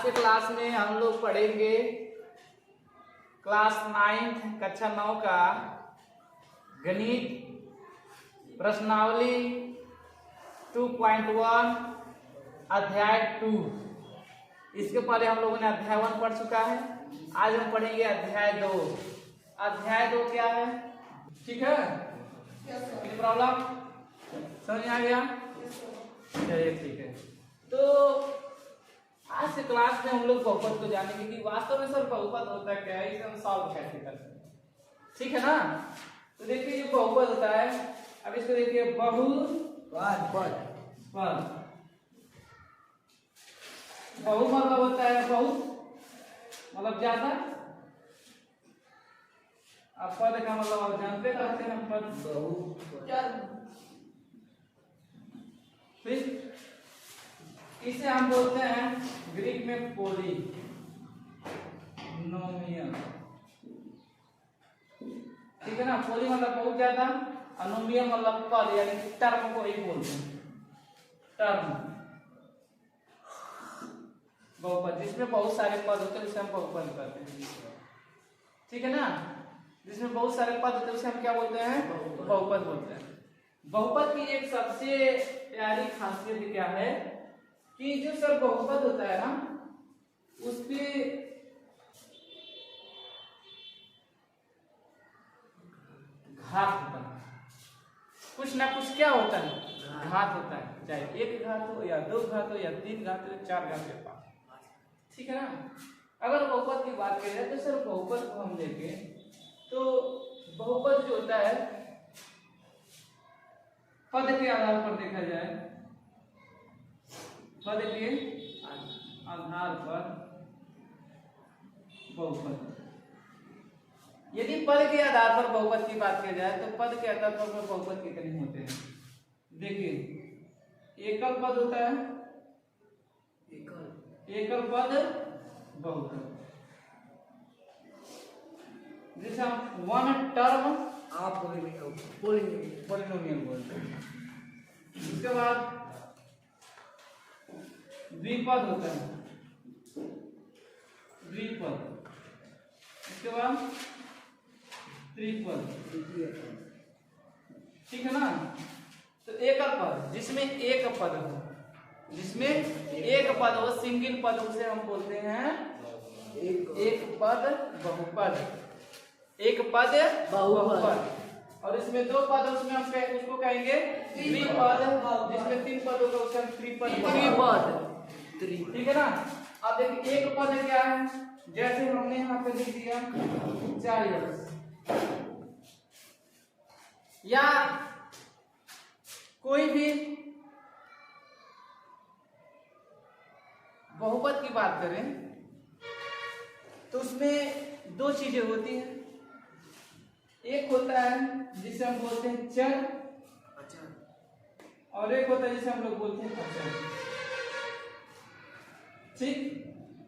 के क्लास में हम लोग पढ़ेंगे क्लास 9 कक्षा 9 का गणित प्रश्नावली 2.1 अध्याय 2। इसके पहले हम लोगों ने अध्याय 1 पढ़ चुका है। आज हम पढ़ेंगे अध्याय 2। अध्याय 2 क्या है? ठीक है, कोई प्रॉब्लम समझ में आ गया? चलिए ठीक है। तो आज के क्लास में हम लोग बहुपद को जानेंगे कि वास्तव में सर बहुपद होता क्या है, इसे हम सॉल्व कैसे करते हैं। ठीक है ना? तो देखिए जो बहुपद होता है, अब इसको देखिए बहुपद। बहु मतलब होता है बहुत, मतलब ज्यादा। अब पद का मतलब आप जानते रहते हैं, पद बहु। इसे हम बोलते हैं ग्रीक में पोलिनोमियल। ठीक है ना? पोली मतलब बहुत ज्यादा, अनोमियल मतलब पद, यानी कि टर्म को ही बोलते हैं। टर्म बहुपद, जिसमें बहुत सारे पद होते हैं उसे हम बहुपद कहते हैं। ठीक है ना? जिसमें बहुत सारे पद होते हैं उसे हम क्या बोलते हैं? बहुपद बोलते हैं। बहुपद की एक सबसे प्यारी खासियत क्या है कि जो सर बहुपद होता है ना, उसके घात होता है, कुछ ना कुछ क्या होता है? घात होता है। चाहे एक घात हो या दो घात हो या तीन घात हो, चार घात या पांच। ठीक है ना? अगर बहुपद की बात की जाए तो सर बहुपद को हम देखें तो बहुपद जो होता है पद के आधार पर देखा जाए, पद के आधार पर बहुपद। यदि पद के आधार पर बहुपद की बात की जाए तो पद के आधार पर बहुपद कितने होते हैं? देखिए एकल पद होता है, एकल पद बहुपद, जिसे हम वन टर्म पोलिनोमियल बोलते हैं। उसके बाद द्विपद होता है, द्विपद। उसके बाद त्रिपद। ठीक है ना? तो एकल पद, जिसमें एक पद हो, जिसमें एक पद हो, सिंगल पद, उसे हम बोलते हैं एक पद बहुपद। एक पद बहुपद। और इसमें दो पद, उसमें हम उसको कहेंगे त्रिपद। जिसमें तीन पद होगा उसे हम त्रिपद। ठीक है ना? अब देखिए एक पद क्या है, जैसे हमने यहाँ पे लिख दिया 40, या कोई भी बहुपद की बात करें तो उसमें दो चीजें होती हैं। एक होता है जिसे हम बोलते हैं चर, और एक होता है जिसे हम लोग बोलते हैं अचर। ठीक,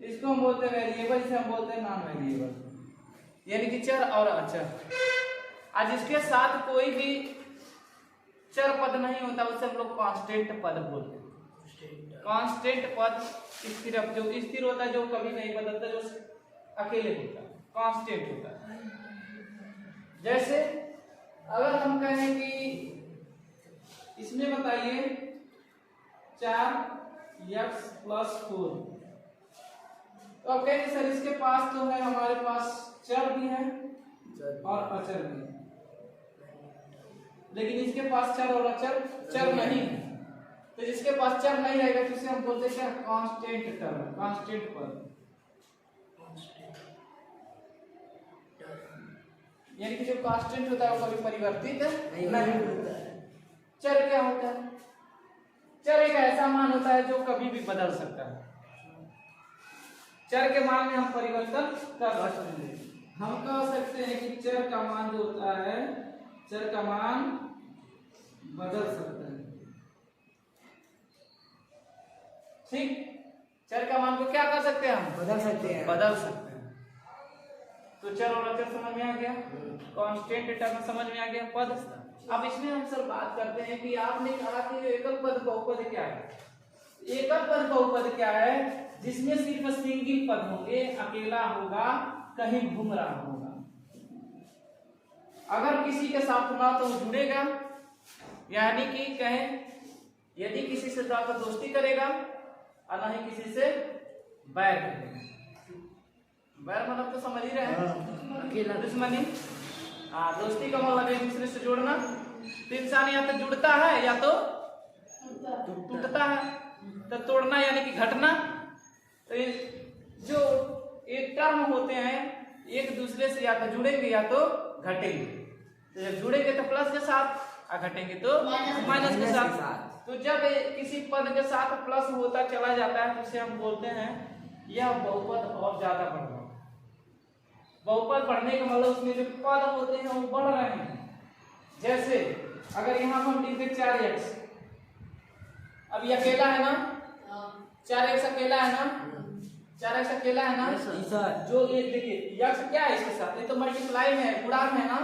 इसको हम बोलते हैं वेरिएबल, जिसे हम बोलते हैं नॉन वेरिएबल, यानी कि चर और अचर। आज इसके साथ कोई भी चर पद नहीं होता उसे हम लोग कांस्टेंट पद बोलते हैं। कांस्टेंट पद स्थिर, जो स्थिर होता है, जो कभी नहीं बदलता, जो अकेले होता है, कांस्टेंट होता है। जैसे अगर हम कहें कि इसमें बताइए 4x + 4, तो अब कहेंगे सर इसके पास तो है, हमारे पास चर भी है और अचर भी है, लेकिन इसके पास चर और अचर चर नहीं है। तो जिसके पास चर नहीं रहेगा तो उसे हम बोलते हैं कांस्टेंट टर्म, कांस्टेंट पद। यानी कि जो कांस्टेंट होता है वो कभी परिवर्तित नहीं होता है। चर क्या होता है? चर एक ऐसा मान होता है जो कभी भी बदल सकता है। चर के मान में हम परिवर्तन कर सकते हैं। हम कह सकते हैं कि चर का मान जो होता है, चर का मान बदल सकता है। ठीक, चर का मान को क्या कर सकते हैं? हम बदल सकते हैं। तो चर और अचर समझ में आ गया, कांस्टेंट टर्म समझ में आ गया, पद। अब इसमें हम सर बात करते हैं कि आपने कहा कि एकल पद बहुपद क्या है? एकल पद बहुपद क्या है? जिसमें सिर्फ सिंगल पद होंगे, अकेला होगा, कहीं घूम रहा होगा। अगर किसी के साथ ना तो जुड़ेगा, यानी कि कहें यदि किसी से जाकर दोस्ती करेगा और ना ही किसी से बैर करेगा। बैर मतलब तो समझ ही रहे हैं, दुश्मनी। दोस्ती का मतलब एक दूसरे से जोड़ना। तो इंसान या तो जुड़ता है या तो टूटता है। तो तोड़ना यानी कि घटना। तो जो एक टर्म होते हैं एक दूसरे से या तो जुड़ेंगे या तो घटेंगे। तो जब जुड़ेंगे तो प्लस के साथ और घटेंगे तो माइनस के साथ। तो जब किसी पद के साथ प्लस होता चला जाता है तो उसे हम बोलते हैं यह बहुपद और ज्यादा बढ़ रहा है। बहुपद बढ़ने का मतलब उसमें जो पद होते हैं वो बढ़ रहे हैं। जैसे अगर यहाँ हम लिख दे 4x, अब ये अकेला है ना, 4x अकेला है ना, 4x अकेला है ना। जो ये देखिए x क्या है इसके साथ, ये तो मल्टीप्लाई में है, गुणा में है ना।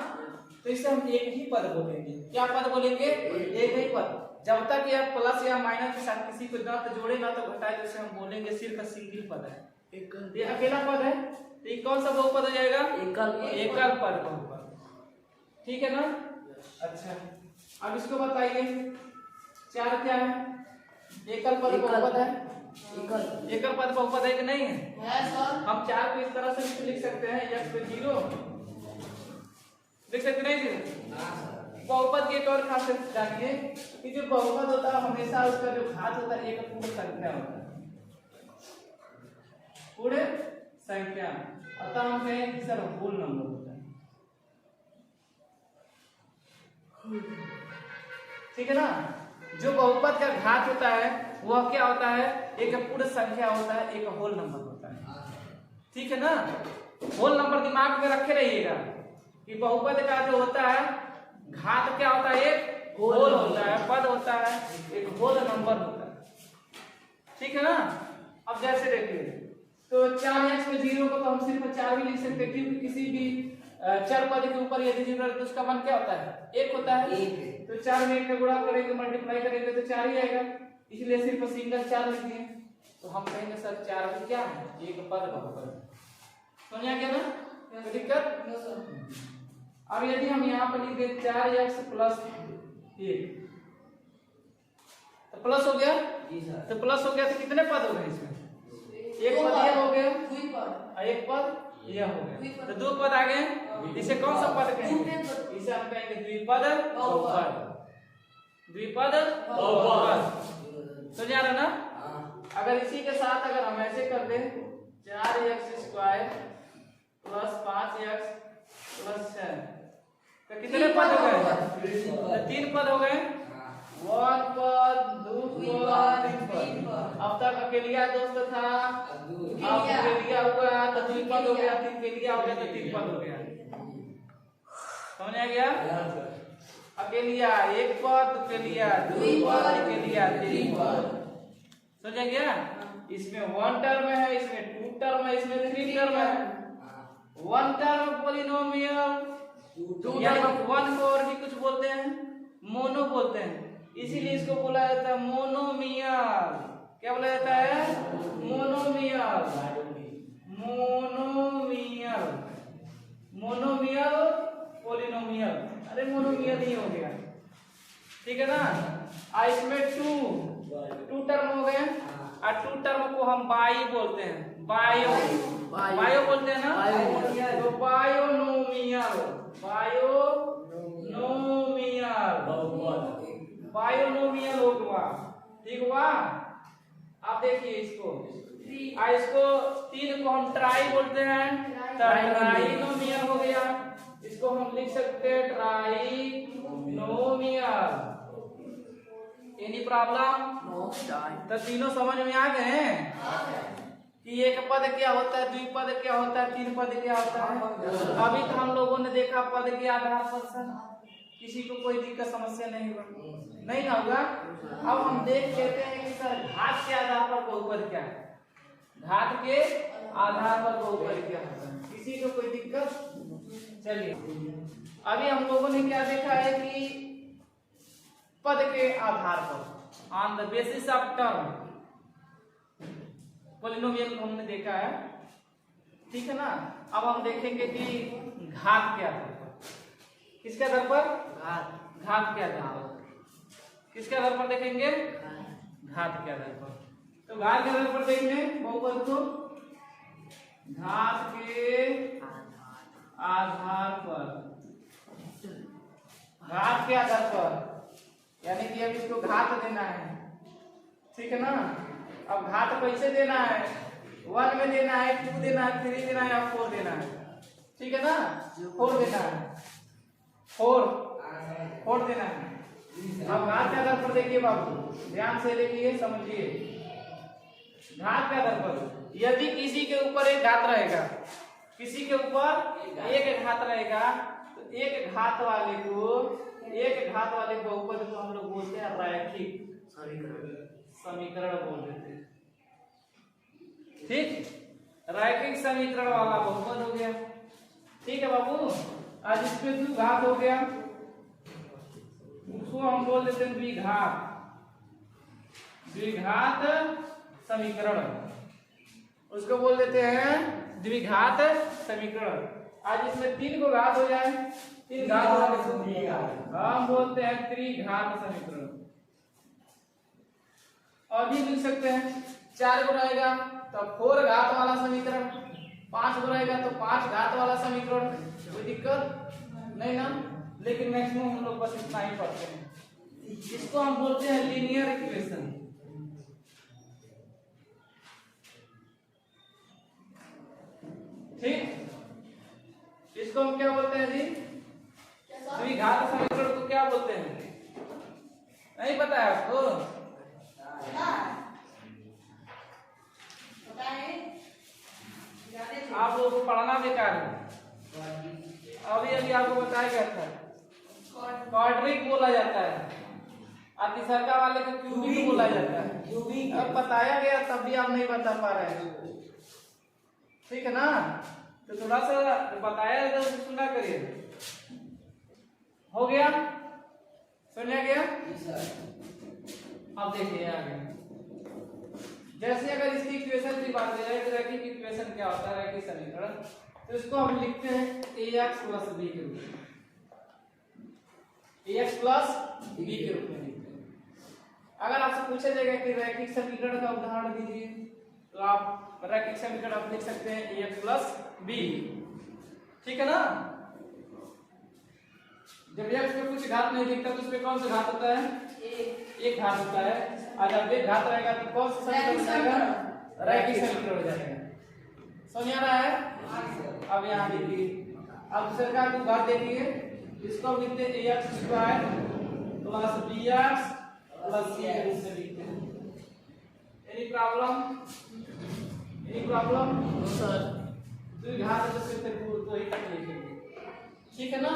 तो इसे हम एक ही पद बोलेंगे। क्या पद बोलेंगे? एक ही पद। जब तक यह प्लस या माइनस के साथ किसी को ना तो जोड़े ना तो घटाए तो इसे हम बोलेंगे सिर्फ सिंगल पद है। ये अकेला पद है तो ये कौन सा बहुपद हो जाएगा? एकल पद बहुपद। ठीक है ना? अच्छा, अब इसको बताइए 4 क्या है? एकल पद बहुपद है। एकल पद बहुपद है कि नहीं है? हम 4 को इस तरह से लिख सकते हैं, x पे 0 लिख सकते नहीं जी। बहुपद की एक और खासियत जानिए कि जो बहुपद होता है हमेशा उसका जो घात होता है एक पूर्ण संख्या होता है, पूर्ण संख्या। अतः हम कहें कि सर होल नंबर होता है। ठीक है ना? जो बहुपद का घात होता है वह क्या होता है? एक पूर्ण संख्या होता है, एक होल नंबर होता है। ठीक है ना? होल नंबर दिमाग में रखे रहिएगा कि बहुपद का जो होता है घात क्या होता है? एक होल होता है, पद होता है, एक होल नंबर होता है। ठीक है ना? अब जैसे देखिए तो 4x में 0 को तो हम सिर्फ 4 भी लिख सकते हैं, क्योंकि किसी भी चर पद के ऊपर यदि 0 है तो उसका मान क्या होता है? 1 होता है। तो 4 में 1 का गुणा करेंगे, मल्टीप्लाई करेंगे तो 4 ही आएगा, इसलिए सिर्फ सिंगल 4 लिख दिए। तो हम कहेंगे सर 4 भी क्या है? एक पद बहुपद। समझ आ गया ना? कोई दिक्कत? अब यदि हम यहाँ पर लिख दें 4x प्लस 1 तो प्लस हो गया। तो प्लस हो गया तो कितने पद हो गए इसमें? एक पद यह हो गया और एक पद यह हो गया, तो 2 पद आ गए। इसे कौन सा पद कहेंगे? इसे हम कहेंगे द्विपद बहुपद। द्विपद बहुपद। तो जाना ना? अगर इसी के साथ अगर हम ऐसे कर दें 4x² प्लस 5x प्लस 6 तो कितने पद हो गए? तो 3 पद हो गए। 1 पद, 2 पद, 3 पद। अब तक अकेलिया दोस्त था, अब अकेलिया हुआ तो 2 पद हो गया, 3 अकेलिया हो गया तो 3 पद हो गया। समझ आ गया? अकेलिया 1 पद, अकेलिया 2 पद, अकेलिया 3 पद। समझ आ गया? इसमें 1 टर्म है, इसमें 2 टर्म है, इसमें 3 टर्म है। 1 टर्म पॉलिनोमियल, 1 को और भी कुछ बोलते हैं मोनो बोलते हैं, इसीलिए इसको बोला जाता है मोनोमियल। क्या बोला जाता है? मोनोमियल। Monomial, monomial polynomial. अरे मोनोमियल ही हो गया। ठीक है ना? इसमें 2 टर्म हो गए और 2 टर्म को हम बाई बोलते हैं, बायो बोलते हैं ना। तो बायोनोमियल, बायोनोमियल हो गया। ठीक हुआ? आप देखिए इसको 3 को हम ट्राई बोलते हैं, ट्राइनोमियल हो गया। इसको हम लिख सकते हैं ट्राइनोमियल। Any problem? तो तीनों समझ में आ गए हैं कि एक पद क्या होता है, द्विपद क्या होता है, 3 पद क्या होता है। अभी तो हम लोगों ने देखा पद के आधार पर सर किसी को कोई दिक्कत समस्या नहीं होगा। अब हम देख लेते हैं कि सर घात के आधार पर बहुपद क्या है। घात के आधार पर बहुपद क्या होता है, किसी को कोई दिक्कत? चलिए अभी हम लोगों ने क्या देखा है कि पद के आधार पर on the basis of term, polynomial को हमने देखा है, ठीक है ना। अब हम देखेंगे कि घात के आधार पर, किसके आधार पर, घात के आधार पर, किसके आधार पर देखेंगे, घात के आधार पर। तो घात के आधार पर देखेंगे बहुपद को घात के आधार पर, घात के आधार पर, यानी कि अब इसको घात देना है, ठीक है ना। अब घात कैसे देना है, 1 में देना है, 2 देना है, 3 देना है या 4 देना है, ठीक है ना। 4 देना है, 4 देना है। अब घात के आधार पर देखिए बाबू, ध्यान से देखिए, समझिए। घात के आधार पर यदि किसी के ऊपर एक घात रहेगा, किसी के ऊपर एक घात रहेगा, तो एक घात वाले बहुपद को हम लोग बोलते हैं रैखिक समीकरण बोल देते हैं, ठीक। रैखिक समीकरण वाला बहुपद हो गया, ठीक है बाबू। आज इसमें 2 घात हो गया, उसको हम बोल देते हैं द्विघात, द्विघात समीकरण, उसको बोल देते हैं द्विघात समीकरण। आज इसमें 3 को घात हो जाए, 3 घात हम बोलते हैं त्रिघात समीकरण। और भी लिख सकते हैं, 4 को रहेगा तो 4 घात वाला समीकरण, 5 को रहेगा तो 5 घात वाला समीकरण, कोई दिक्कत नहीं ना। लेकिन मैक्सिमम हम लोग बस इतना ही पढ़ते हैं। इसको हम बोलते हैं लीनियर इक्वेशन, ठीक। इसको हम क्या बोलते हैं जी, द्विघात समीकरण को क्या बोलते हैं, नहीं पता है आपको, आप लोगों को पढ़ना बेकार है। अभी आपको बताया गया था, क्वाड्रिक बोला जाता है, अतिसर्गा वाले को क्यूबिक बोला जाता है। अब बताया गया तब भी आप नहीं बता पा रहे हैं, ठीक है ना। तो थोड़ा सा बताया तो सुना करिए। हो गया, सुनिए गया। अब देखिए आगे, जैसे अगर इसकी इक्वेशन की बात करें, रैखिक इक्वेशन क्या होता है, रैखिक समीकरण, तो इसको हम लिखते हैं ax + b के रूप में, ax + b के रूप में लिखते हैं। अगर आपसे पूछा जाएगा कि रैखिक समीकरण का उदाहरण दीजिए, तो आप रैखिक समीकरण आप लिख सकते हैं ax + b, ठीक है ना। जब x में कुछ घात नहीं दिखता तो उसमें कौन सा घात होता है, एक घात होता है। और जब एक घात रहेगा तो कौन सा समीकरण हो जाएगा, रैखिक समीकरण हो जाएगा। समझ आ रहा है। अब यहाँ देखिए, अब दूसरे का घात देखिए, इसको हम लिखते हैं ax² + bx + c के रूप में लिखते हैं। एनी प्रॉब्लम सर, द्विघात तो सिर्फ तो ही तक लिखेंगे, ठीक है ना।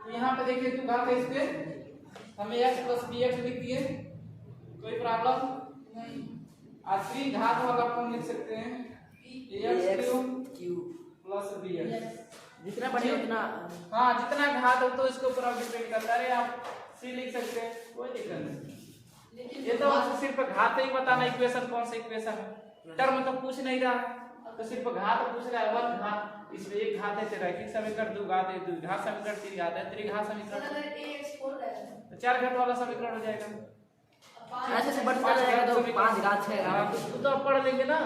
तो यहाँ पे देखिए 2 घात है, इस पे हम ax + bx लिख दिए, कोई प्रॉब्लम नहीं। और त्रिघात वाला हम लिख सकते हैं ax³ + bx, जितना बढ़े उतना, हाँ जितना घात हो तो इसके ऊपर आप डिपेंड करता है। आप c लिख सकते हैं, कोई दिक्कत नहीं। ये तो सिर्फ घात ही बताना, इक्वेशन कौन सा इक्वेशन है, टर्म तो पूछ नहीं रहा है, तो सिर्फ घात पूछ रहा है। 1 घात, इसमें 1 घात है, रैखिक समीकरण, 2 घात है, द्विघात समीकरण, 3 घात है, त्रिघात समीकरण, तो 4 घात वाला समीकरण हो जाएगा। ऐसे से बढ़ता जाएगा तो 5 घात 6 घात, तो आप पढ़ लेंगे ना।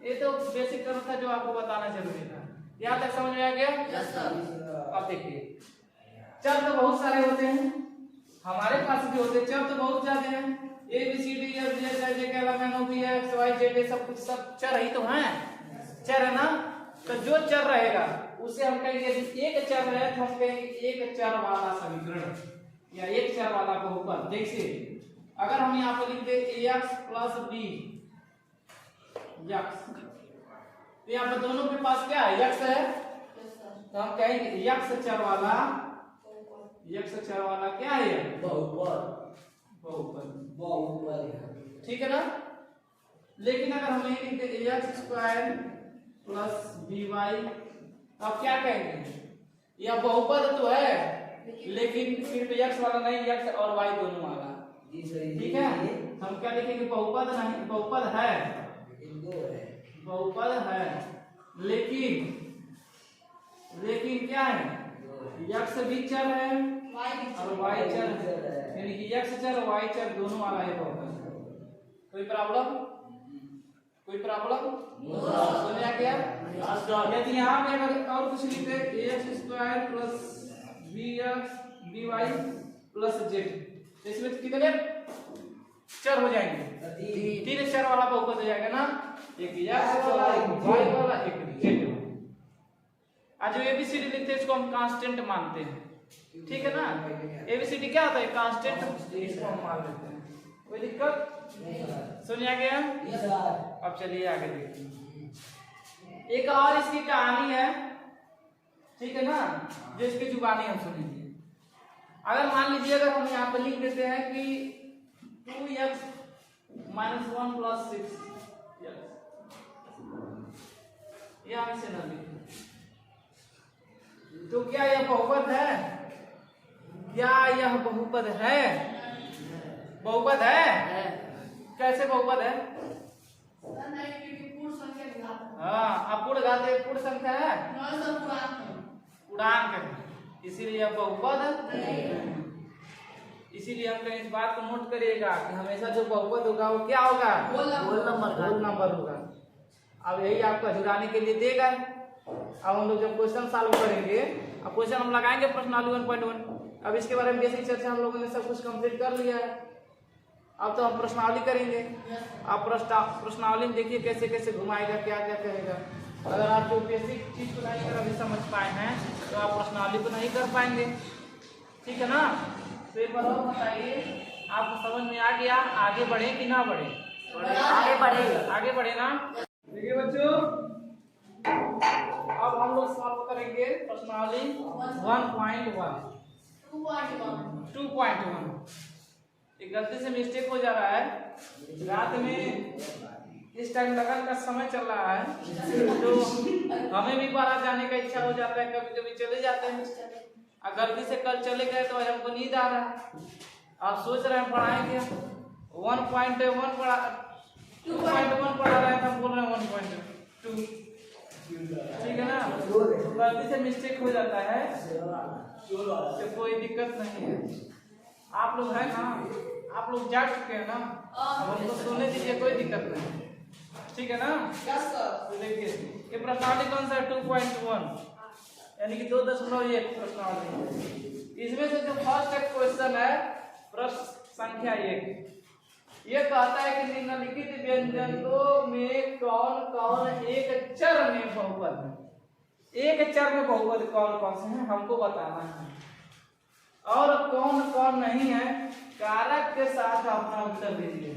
ये तो बेसिक टर्म था जो आपको बताना जरूरी था। यहाँ तक समझ में आ गया। अब देखिए, चर तो बहुत सारे होते हैं, हमारे पास भी होते हैं, चर तो बहुत ज्यादा हैं। A B C D F G H K अलावा N O P X Y Z सब कुछ सब चर ही तो हैं, चर है ना। तो जो चर रहेगा उसे हम कहेंगे, एक चर है तो हम कहेंगे एक चर वाला समीकरण या एक चर वाला बहुपद। देखिए अगर हम यहाँ पर लिखते ax + b x, तो यहाँ पर दोनों के पास क्या है, x है, तो हम कहेंगे x चर वाला क्या है, बहुपद, ठीक है ना। लेकिन अगर हम यही लिखते ax² + by, अब क्या कहेंगे, यह बहुपद तो है लेकिन सिर्फ x वाला नहीं, x और y दोनों वाला, ठीक है। हम क्या लिखेंगे, बहुपद नहीं, बहुपद है बहुपद है, लेकिन क्या है, x भी चर है और y चर है, यानी कि x चर और y चर दोनों वाला है बहुपद। कोई प्रॉब्लम समझ आ गया? यदि यहाँ पे अगर और कुछ लिखे ax² plus by plus z, इसमें कितने चर हो जाएंगे? तीन चर वाला बहुपद हो जाएगा ना, एक x वाला, एक y वाला, एक z वाला। आज जो एबीसीडी लिखते हैं इसको हम कांस्टेंट मानते हैं, ठीक है ना? एबीसीडी क्या होता है? कांस्टेंट, इसको हम मान लेते हैं। कोई दिक्कत? समझ आ गया? अब चलिए आगे देखते हैं। एक और इसकी कहानी है, ठीक है ना, जो इसकी जुबानी हम सुनेंगे। अगर मान लीजिए अगर हम यहाँ पे लिख देते हैं कि 2x - 1 + 6, ये हम इसे ना लिखें, तो क्या यह बहुपद है? क्या यह बहुपद है? बहुपद है? कैसे बहुपद है? हाँ, अपूर्ण घात एक पूर्ण संख्या है, पूर्णांक है, इसीलिए यह बहुपद है। इसीलिए हम कहीं इस बात को नोट करिएगा कि हमेशा जो बहुपद होगा वो क्या होगा? होल नंबर होगा। अब यही आपका जुड़ाने के लिए देगा। अब हम लोग जब क्वेश्चन सॉल्व करेंगे, अब क्वेश्चन हम लगाएंगे प्रश्नावली 1.1। अब इसके बारे में बेसिक चर्चा हम लोगों ने सब कुछ कंप्लीट कर लिया है। अब तो हम प्रश्नावली करेंगे। आप प्रश्नावली में देखिए कैसे कैसे घुमाएगा, क्या क्या कहेगा। अगर आप जो बेसिक चीज को नहीं कर अभी समझ पाए हैं तो आप प्रश्नावली को नहीं कर पाएंगे, ठीक है ना? तो एक बार और बताइए, आपको समझ में आ गया? आगे बढ़े कि ना बढ़े? आगे बढ़े ना? देखिए बच्चों, अब हम लोग सॉल्व करेंगे प्रश्नावली 1.1 2.1। एक गलती से मिस्टेक हो जा रहा है, रात में इस टाइम लगन का समय चल रहा है, तो हमें भी बाहर जाने का इच्छा हो जाता है, कभी कभी चले जाते हैं। और गलती से कल चले गए तो आज हमको नींद आ रहा है। आप सोच रहे हैं पढ़ाएंगे 1.1 पढ़ा 2.1 पढ़ा रहे हैं, हम बोल रहे हैं 1.2, ठीक है ना? गलती से मिस्टेक हो जाता है तो कोई दिक्कत नहीं है। आप लोग है ना, आप लोग जाग चुके हैं ना, अब हमको सोने दीजिए, कोई दिक्कत नहीं, ठीक है ना? तो देखिए ये प्रश्नावली कौन सा है? 2.1 यानी कि 2.1 प्रश्नावली। इसमें से जो फर्स्ट क्वेश्चन है प्रश्न संख्या 1, ये कहता है कि निम्नलिखित व्यंजकों में कौन कौन एक चर में बहुपद है? एक चर में बहुपद कौन कौन से हैं हमको बताना है, और कौन कौन नहीं है कारक के साथ अपना उत्तर दीजिए।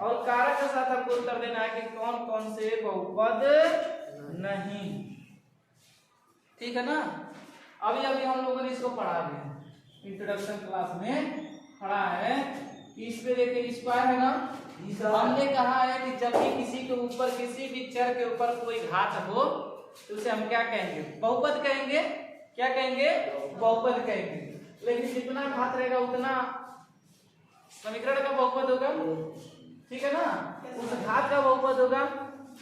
और कारक के साथ आपको उत्तर देना है कि कौन कौन से बहुपद नहीं, ठीक है ना? अभी हम लोगों ने इसको पढ़ा दिया, इंट्रोडक्शन क्लास में पढ़ा है। इस पे देखिए स्क्वायर है ना, हमने कहा है कि जब भी किसी के ऊपर, किसी भी चर के ऊपर कोई घात हो तो उसे हम क्या कहेंगे? बहुपद कहेंगे। क्या कहेंगे? बहुपद कहेंगे। लेकिन जितना घात रहेगा उतना समीकरण का बहुपद होगा, ठीक है ना? उस घात का बहुपद होगा।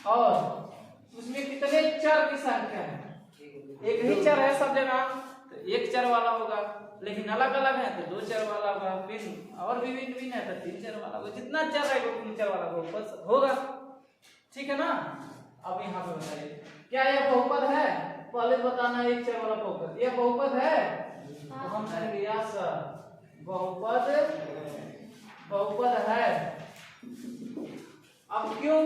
और उसमें कितने चर की संख्या है? एक ही चर है सब जगह तो एक चर वाला होगा, लेकिन अलग अलग है तो 2 चर वाला होगा, फिर और भी भिन्न है तो 3 चर वाला होगा। जितना चर है 3 चर वाला बहुपद होगा, ठीक है ना? अब यहाँ पे बताइए क्या यह बहुपद है? पहले बताना है एक चर वाला बहुपद यह बहुपद है? तो हम कहेंगे यस बहुपद है। अब क्यों?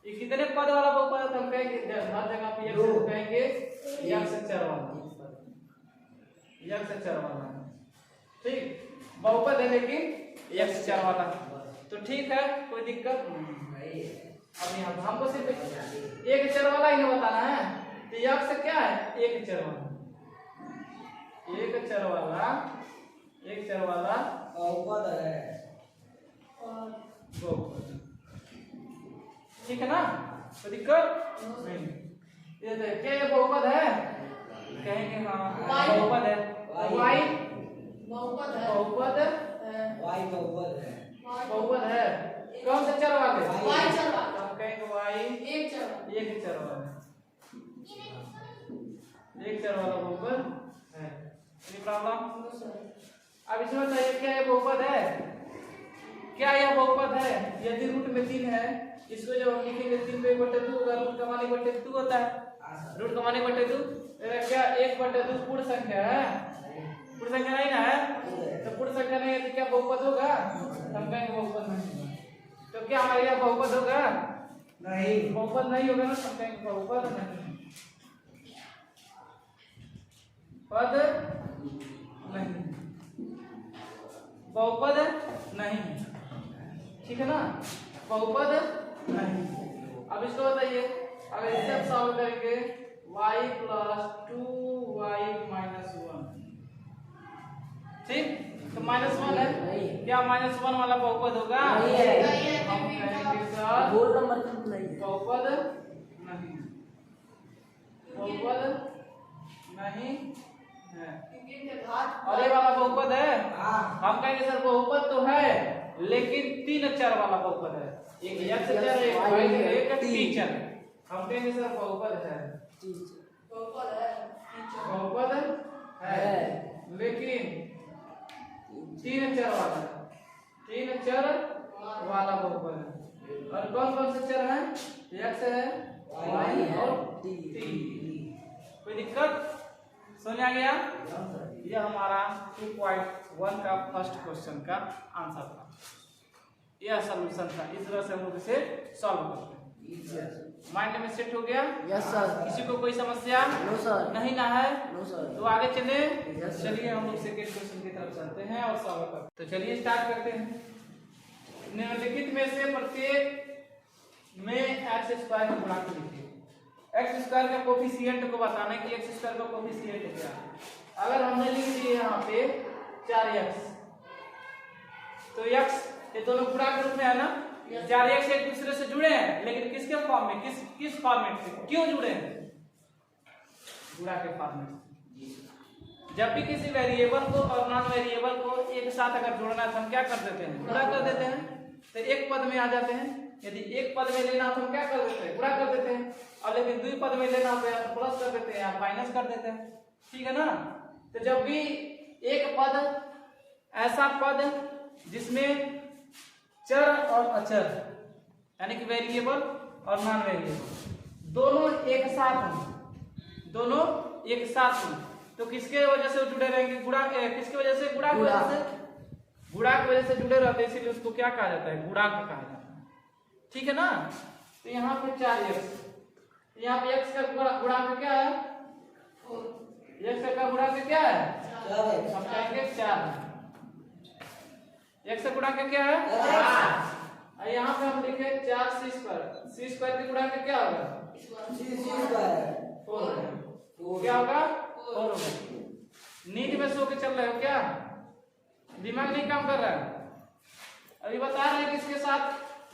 ये कितने पद वाला बहुपद है? तो हम कहेंगे हर जगह पे एक कहेंगे यक्ष चर वाला, ठीक? बहुपद है लेकिन यक्ष चर वाला, तो ठीक है, कोई दिक्कत नहीं। अब यहाँ हमको सिर्फ एक चर वाला ही बताना है, तो यक्ष क्या है? एक चर वाला बहुपद है, ठीक है ना? कोई दिक्कत नहीं। ये क्या ये बहुपद है? कहेंगे हाँ बहुपद है। वाई बहुपद है। कौन सा चर वाले? हम कहेंगे वाई एक चर एक चर वाला बहुपद है। Any problem? अब इसमें बताइए क्या ये बहुपद है? क्या यह बहुपद है? यदि रूट में 3 है, इसको जब हम लिखेंगे 3/2 होगा, रूट का मान 1/2 होता है। रूट का मान 1/2 क्या 1/2 पूर्ण संख्या है? पूर्ण संख्या नहीं ना है, तो पूर्ण संख्या नहीं है तो क्या बहुपद होगा? हम कहेंगे बहुपद नहीं। तो क्या हमारे यहाँ बहुपद होगा? नहीं, बहुपद नहीं होगा ना, हम कहेंगे बहुपद नहीं। पद नहीं, बहुपद नहीं, ठीक है ना, बहुपद नहीं। अब इसको बताइए, अगर इसे आप सॉल्व करेंगे y + 2y - 1, ठीक, तो -1 है, क्या -1 वाला बहुपद होगा? नहीं है। हम कहेंगे सर बोल मतलब नहीं है। बहुपद नहीं, बहुपद नहीं है। और ये वाला बहुपद है, हम कहेंगे सर बहुपद तो है लेकिन 3 चर वाला बहुपद है, एक x चर, एक y चर, एक t चर। हम कहेंगे सर बहुपद है, बहुपद है लेकिन 3 चर वाला, 3 चर वाला बहुपद है। और कौन कौन से चर हैं? x है, y और t। कोई दिक्कत? समझ आ गया? यह हमारा 2.1 का फर्स्ट क्वेश्चन का आंसर था, यह सॉल्यूशन था। इस तरह से हम लोग इसे सॉल्व करते हैं। माइंड में सेट हो गया? Yes sir. किसी को कोई समस्या? No sir. नहीं ना है? No sir. तो आगे चले? यस। चलिए हम लोग सेकंड क्वेश्चन की तरफ चलते हैं और सॉल्व करते हैं। तो चलिए स्टार्ट करते हैं। निम्नलिखित में से प्रत्येक में x² का गुणांक लिखिए। x² का कोफिशिएंट को बताना है कि x² का कोफिशिएंट क्या है। अगर हमने लिख दिए यहाँ पे 4x, तो x ये दोनों गुणा के रूप में है ना, 4x एक दूसरे से जुड़े हैं, लेकिन किसके फॉर्म में, किस फॉर्मेट से, क्यों जुड़े हैं? गुणा के फॉर्मेट से। जब भी किसी वेरिएबल को और नॉन वेरिएबल को एक साथ अगर जोड़ना है तो हम क्या कर देते हैं? गुणा कर देते हैं, तो एक पद में आ जाते हैं। यदि एक पद में लेना तो हम क्या कर देते हैं? गुणा कर देते हैं। और लेकिन द्वि पद में लेना तो या तो प्लस कर देते हैं या माइनस कर देते हैं, ठीक है ना। तो जब भी एक पद, ऐसा पद जिसमें चर और अचर यानी कि वेरिएबल और नॉन वेरिएबल दोनों एक साथ हों, दोनों एक साथ हों, तो किसके वजह से जुड़े रहेंगे? गुणा। किसकी वजह से? गुणा की वजह से, गुणा की वजह से जुड़े रहते हैं, इसीलिए उसको क्या कहा जाता है? गुणांक कहा जाता है, ठीक है ना। तो यहाँ पे 4x, यहाँ पे x का गुणांक क्या है? x का गुणांक क्या है? हम कहेंगे 4। x का गुणांक क्या है? 4। यहाँ पे हम लिखे 4c², c² के गुणांक क्या होगा? 4। क्या होगा? 4 होगा। नींद में सो के चल रहे हो क्या? दिमाग नहीं काम कर रहा है? अभी बता रहे हैं कि इसके साथ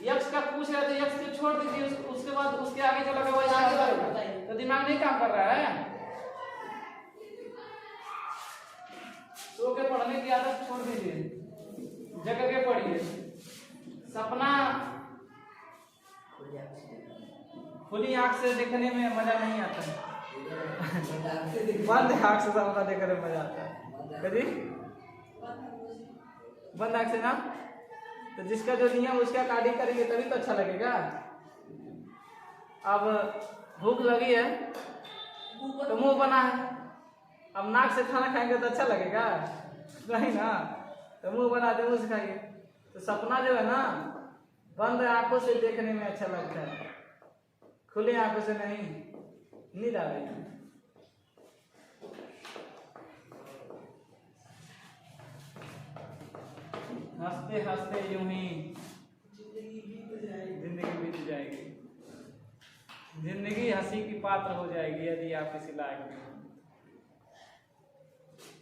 x का पूछ रहे थे, x को छोड़ दीजिए, उसके बाद उसके आगे जो लगा हुआ है तो दिमाग नहीं काम कर रहा है। सो के पढ़ने की आदत छोड़ दीजिए, जगह के पढ़िए। सपना खुली आंख से देखने में मजा नहीं आता है, बंद आंख से सपना देखने में मजा आता है। कभी बंद आंख से ना, तो जिसका जो नियम उसका कार्य करेंगे तभी तो अच्छा लगेगा। अब भूख लगी है तो मुंह बना है, अब नाक से खाना खाएंगे तो अच्छा लगेगा नहीं ना, तो मुंह बना दे, मुंह से खाइए। तो सपना जो है ना, बंद आंखों से देखने में अच्छा लगता है, खुली आंखों से नहीं। नींद आ रही, हंसते हंसते यूं ही जिंदगी बीत जाएगी। जिंदगी हंसी की पात्र हो जाएगी यदि आप किसी लायक नहीं।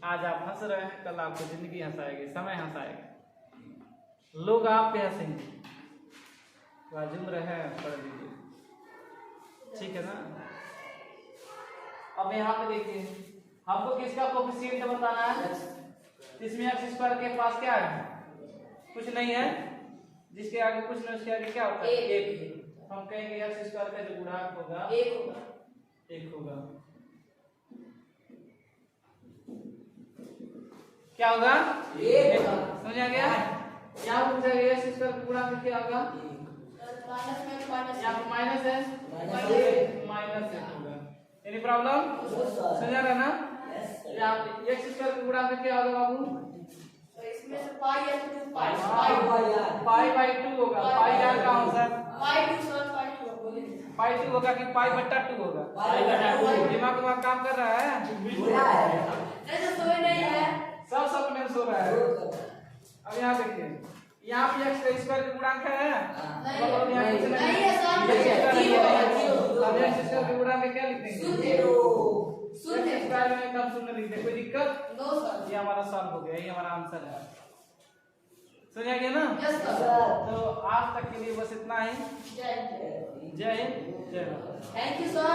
आज आप हंस रहे हैं, कल आपको जिंदगी हंसाएगी, समय हंसाएगा, लोग आप पे हंसेंगे। वाजिब रहे पढ़ लीजिए, ठीक है ना। अब यहाँ पे देखिए, हमको किसका कोफिशिएंट बताना है? इसमें x² के पास क्या है? कुछ नहीं है, जिसके आगे कुछ नहीं उसके आगे क्या होता है? 1। हम कहेंगे x² का जो गुणांक होगा 1 होगा। 1 होगा। क्या होगा? 1। समझ आ गया? यहाँ पूछा गया x स्क्वायर का गुणा करके क्या होगा? यहाँ पर माइनस है, माइनस 1 होगा। Any problem? समझ आ रहा ना? यहाँ x स्क्वायर का गुणा करके क्या होगा बाबू? इसमें से पाई है तो पाई पाई बाई 2 होगा। पाई यार का आंसर पाई 2 सर पाई 2 बोले पाई 2 होगा कि पाई बट्टा 2 होगा? पाई बटा 2। दिमाग काम कर रहा है? बोला है। ऐसा सोए नहीं है सब में सो रहा है। अब यहाँ देखिए, यहाँ पे x का स्क्वायर का गुणांक है, मतलब यहाँ कुछ नहीं है सर अब x स्क्वायर का गुणांक क्या लिख देंगे? शून्य x स्क्वायर में एकदम शून्य लिख दें, कोई दिक्कत? नो सर ये हमारा सॉल्व हो गया, ये हमारा आंसर है। समझ आ गया ना? यस सर तो आज तक के लिए बस इतना ही। जय जय हिंद, जय भारत। Thank you sir.